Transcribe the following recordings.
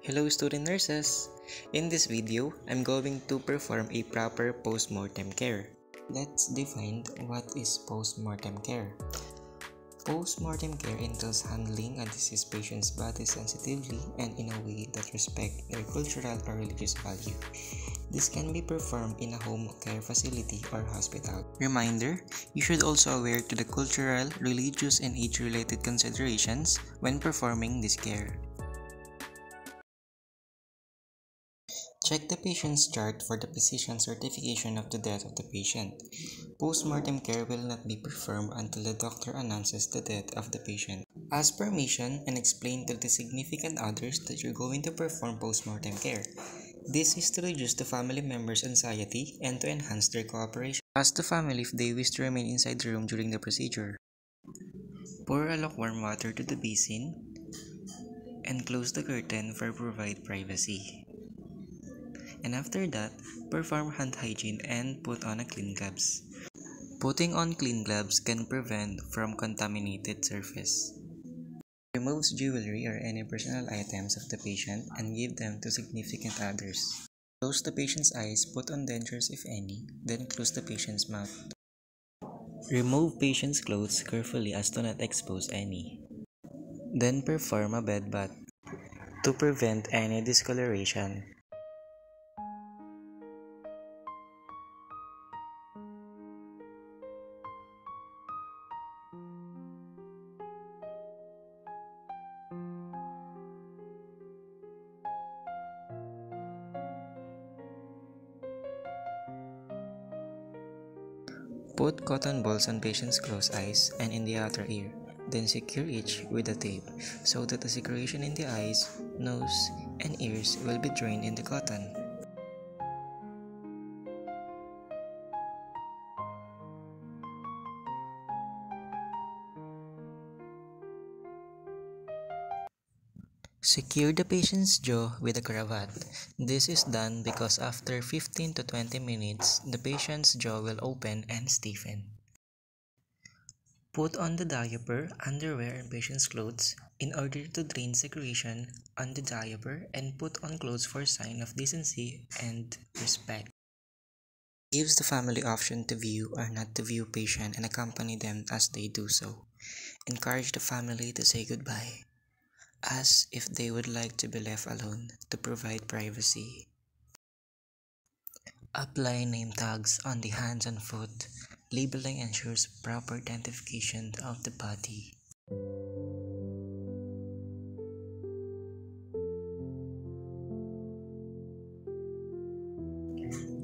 Hello student nurses! In this video, I'm going to perform a proper post-mortem care. Let's define what is post-mortem care. Post-mortem care entails handling a deceased patient's body sensitively and in a way that respects their cultural or religious value. This can be performed in a home care facility or hospital. Reminder, you should also aware to the cultural, religious, and age-related considerations when performing this care. Check the patient's chart for the physician's certification of the death of the patient. Post-mortem care will not be performed until the doctor announces the death of the patient. Ask permission and explain to the significant others that you're going to perform post-mortem care. This is to reduce the family members' anxiety and to enhance their cooperation. Ask the family if they wish to remain inside the room during the procedure. Pour a lukewarm water to the basin and close the curtain for provide privacy. And after that, perform hand hygiene and put on a clean gloves. Putting on clean gloves can prevent from contaminated surface. Removes jewelry or any personal items of the patient and give them to significant others. Close the patient's eyes, put on dentures if any, then close the patient's mouth. Remove patient's clothes carefully as to not expose any. Then perform a bed bath to prevent any discoloration. Put cotton balls on patient's closed eyes and in the outer ear, then secure each with a tape so that the secretion in the eyes, nose, and ears will be drained in the cotton. Secure the patient's jaw with a cravat. This is done because after 15 to 20 minutes, the patient's jaw will open and stiffen. Put on the diaper, underwear, and patient's clothes in order to drain secretion on the diaper and put on clothes for sign of decency and respect. Gives the family option to view or not to view patient and accompany them as they do so. Encourage the family to say goodbye, as if they would like to be left alone to provide privacy. Apply name tags on the hands and foot. Labeling ensures proper identification of the body.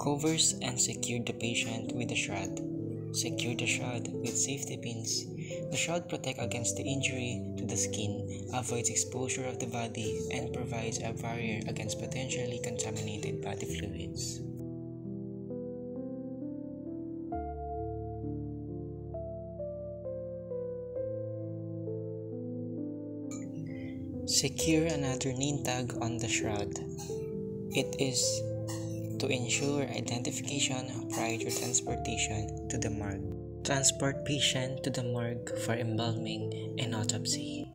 Covers and secure the patient with a shroud. Secure the shroud with safety pins. The shroud protects against the injury to the skin, avoids exposure of the body, and provides a barrier against potentially contaminated body fluids. Secure another name tag on the shroud. It is to ensure identification prior to transportation to the morgue. Transport patient to the morgue for embalming and autopsy.